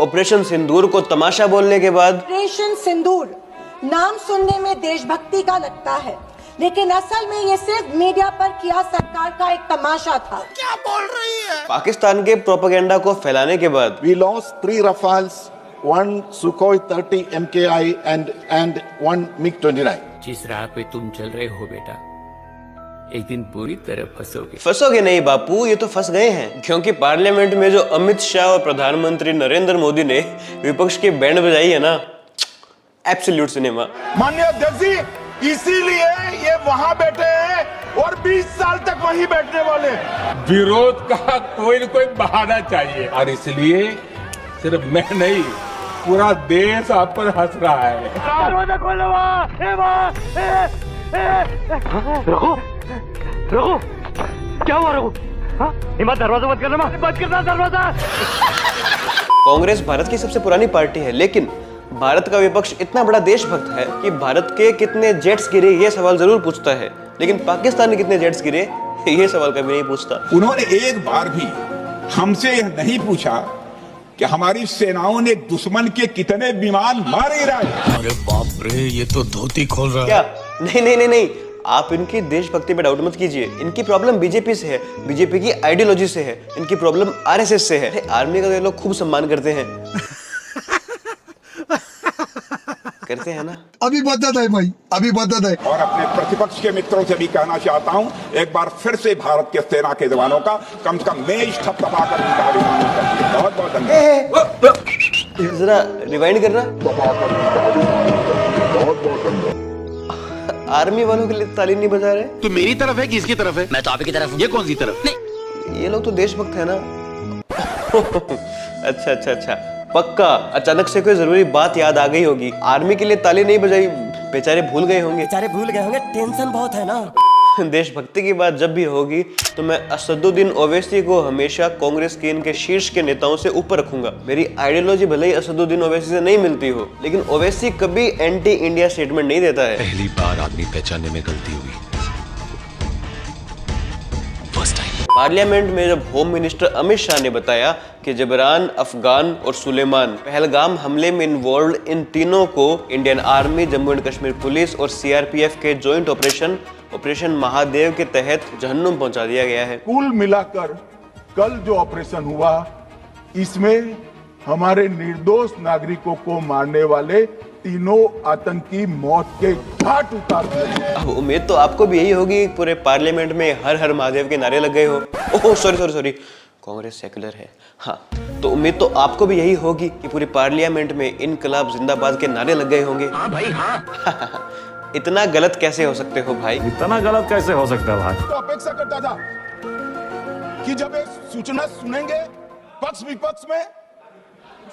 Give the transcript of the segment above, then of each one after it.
Operation सिंदूर को तमाशा बोलने के बाद ऑपरेशन सिंदूर नाम सुनने में देशभक्ति का लगता है, लेकिन असल में ये सिर्फ मीडिया पर किया सरकार का एक तमाशा था। क्या बोल रही है? पाकिस्तान के प्रोपेगेंडा को फैलाने के बाद We lost 3 Rafales, 1 Sukhoi 30 MKI and 1 MiG-29. जिस राह पे तुम चल रहे हो बेटा, एक दिन पूरी तरह फंसोगे। फंसोगे नहीं बापू, ये तो फंस गए हैं, क्योंकि पार्लियामेंट में जो अमित शाह और प्रधानमंत्री नरेंद्र मोदी ने विपक्ष की बैंड बजाई है ना, एब्सोल्यूट सिनेमा। माननीय अध्यक्ष जी, इसीलिए ये वहां बैठे हैं और 20 साल तक वहीं बैठने वाले। विरोध का कोई न कोई बहाना चाहिए, और इसलिए सिर्फ मैं नहीं, पूरा देश आप पर हंस रहा है। रघु, क्या हुआ रघु? हिम्मत, दरवाजा बंद करना, बंद करना दरवाजा। कांग्रेस भारत की सबसे पुरानी पार्टी है, लेकिन भारत का विपक्ष इतना बड़ा देशभक्त है कि भारत के कितने जेट्स गिरे ये सवाल जरूर पूछता है, लेकिन पाकिस्तान के कितने जेट्स गिरे ये सवाल कभी नहीं पूछता। उन्होंने एक बार भी हमसे यह नहीं पूछा कि हमारी सेनाओं ने दुश्मन के कितने विमान मार गिराए। अरे बाप रे, ये तो धोती खोल रहा है। क्या? नहीं नहीं नहीं नहीं, आप इनकी देशभक्ति पे डाउट मत कीजिए। इनकी प्रॉब्लम बीजेपी से है, बीजेपी की आइडियोलॉजी से है, इनकी प्रॉब्लम आरएसएस से है। आर्मी का ये लोग खूब सम्मान करते हैं करते हैं ना। अभी बदत है भाई, अभी बदत है। और अपने प्रतिपक्ष के मित्रों से भी कहना चाहता हूं, एक बार फिर से भारत के सेना के जवानों का कम से कम मेज थपथपाकर उनका अभिनंदन करिए। बहुत बहुत धन्यवाद। जरा रिवाइंड करना। आर्मी वालों के लिए ताली नहीं बजा रहे। तो मेरी तरफ है कि इसकी तरफ है? मैं तो आपकी तरफ हूँ। ये कौन सी तरफ? नहीं, ये लोग तो देशभक्त है ना। अच्छा अच्छा अच्छा, पक्का अचानक से कोई जरूरी बात याद आ गई होगी। आर्मी के लिए ताली नहीं बजाई, बेचारे भूल गए होंगे। टेंशन बहुत है ना। देशभक्ति की बात जब भी होगी तो मैं असदुद्दीन ओवैसी को हमेशा कांग्रेस के इनके शीर्ष के नेताओं से ऊपर रखूंगा। मेरी आइडियोलॉजी भले ही असदुद्दीन ओवैसी से नहीं मिलती हो, लेकिन ओवैसी कभी एंटी इंडिया स्टेटमेंट नहीं देता है। पहली बार आदमी पहचानने में गलती हुई। First time. पार्लियामेंट में जब होम मिनिस्टर अमित शाह ने बताया कि जबरान, अफगान और सुलेमान पहलगाम हमले में इन्वॉल्व इन तीनों को Indian army, Jammu and Kashmir police और सीआरपीएफ के जॉइंट ऑपरेशन महादेव के तहत जहन्नुम पहुंचा दिया गया है। कुल मिलाकर कल जो ऑपरेशन हुआ, इसमें हमारे निर्दोष नागरिकों को मारने वाले तीनों आतंकी मौत के घाट उतार दिए। अब उम्मीद तो आपको भी यही होगी, पूरे पार्लियामेंट में हर हर महादेव के नारे लग गए हो। ओह सॉरी, कांग्रेस सेक्युलर है। हाँ, तो उम्मीद तो आपको भी यही होगी कि पूरे पार्लियामेंट में इनकलाब जिंदाबाद के नारे लग गए होंगे। हाँ भाई हाँ। इतना गलत कैसे हो सकते हो भाई? इतना गलत कैसे हो सकता है भाई? तो अपेक्षा करता था कि जब ये सूचना सुनेंगे पक्ष विपक्ष में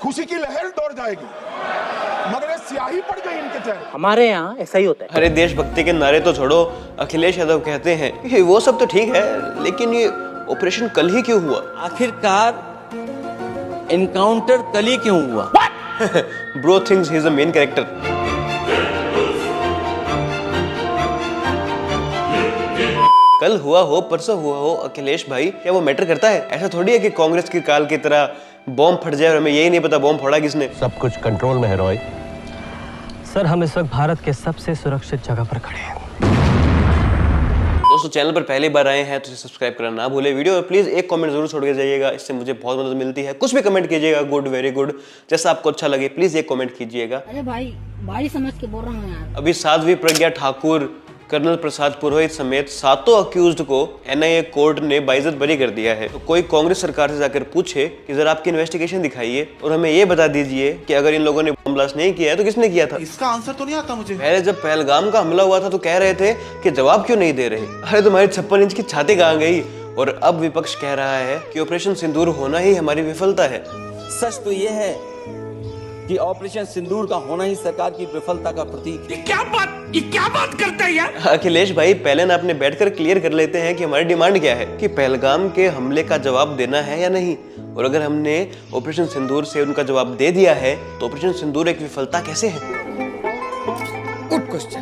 खुशी की लहर दौड़ जाएगी, मगर ये स्याही पड़ गई इनके चेहरे। हमारे यहाँ ऐसा ही होता है। अरे देशभक्ति के नारे तो छोड़ो, अखिलेश यादव कहते हैं कि वो सब तो ठीक है, लेकिन ये ऑपरेशन कल ही क्यों हुआ? आखिरकार एनकाउंटर कल ही क्यों हुआ? Bro thinks he is the main character. कल हुआ हो, परसों हुआ हो, अखिलेश भाई क्या वो मैटर करता है? ऐसा थोड़ी है कि कांग्रेस की काल की तरह बॉम्ब फट जाए और हमें यही नहीं पता बॉम्ब फोड़ा किसने। सब कुछ कंट्रोल में है रॉय। सर, हम इस वक्त भारत के सबसे सुरक्षित जगह पर खड़े हैं। दोस्तों, चैनल पर पहली बार आए हैं तो इसे सब्सक्राइब करना ना भूले। वीडियो में प्लीज एक कमेंट जरूर छोड़ के जाइएगा, इससे मुझे बहुत मदद मिलती है। कुछ भी कमेंट कीजिएगा, गुड, वेरी गुड, जैसा आपको अच्छा लगे, प्लीज एक कमेंट कीजिएगा। अरे भाई समझ के बोल रहा हूँ यार। अभी साध्वी प्रज्ञा ठाकुर, कर्नल प्रसाद पुरोहित समेत 7 अक्यूज्ड को एनआईए कोर्ट ने बाइज्जत बरी कर दिया है। तो कोई कांग्रेस सरकार से जाकर पूछे कि जरा आपकी इन्वेस्टिगेशन दिखाइए और हमें ये बता दीजिए कि अगर इन लोगों ने बम ब्लास्ट नहीं किया है तो किसने किया था? इसका आंसर तो नहीं आता मुझे। पहले जब पहलगाम का हमला हुआ था तो कह रहे थे कि जवाब क्यों नहीं दे रहे। अरे तुम्हारी 56 इंच की छाती कहाँ गई? और अब विपक्ष कह रहा है कि ऑपरेशन सिंदूर होना ही हमारी विफलता है। सच तो ये है कि ऑपरेशन सिंदूर का होना ही सरकार की विफलता का प्रतीक है। ये क्या बात करता है यार? अखिलेश भाई, पहले ना अपने बैठकर क्लियर कर लेते हैं कि हमारी डिमांड क्या है, कि पहलगाम के हमले का जवाब देना है या नहीं। और अगर हमने ऑपरेशन सिंदूर से उनका जवाब दे दिया है तो ऑपरेशन सिंदूर एक विफलता कैसे है? Good question.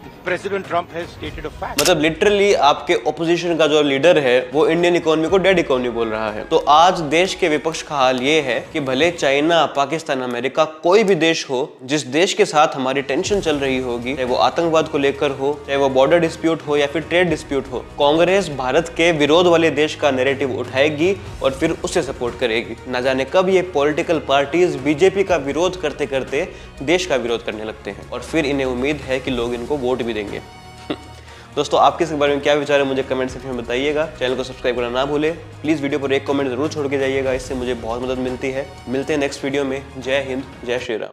President Trump has stated a fact. मतलब लिटरली आपके ओपोजिशन का जो लीडर है वो इंडियन इकोनॉमी को डेड इकोनॉमी बोल रहा है। तो आज देश के विपक्ष का हाल ये है कि भले चाइना, पाकिस्तान, अमेरिका कोई भी देश हो, जिस देश के साथ हमारी टेंशन चल रही होगी, चाहे वो आतंकवाद को लेकर हो, चाहे वो बॉर्डर डिस्प्यूट हो या फिर ट्रेड डिस्प्यूट हो, कांग्रेस भारत के विरोध वाले देश का नैरेटिव उठाएगी और फिर उसे सपोर्ट करेगी। ना जाने कब ये पॉलिटिकल पार्टीज बीजेपी का विरोध करते करते देश का विरोध करने लगते हैं और फिर इन्हें उम्मीद है कि लोग इनको वोट भी देंगे। दोस्तों, आपके इसके बारे में क्या विचार है मुझे कमेंट सेक्शन में बताइएगा। चैनल को सब्सक्राइब करना ना भूलें। प्लीज़ वीडियो पर एक कमेंट जरूर छोड़ के जाइएगा, इससे मुझे बहुत मदद मिलती है। मिलते हैं नेक्स्ट वीडियो में। जय हिंद, जय श्री राम।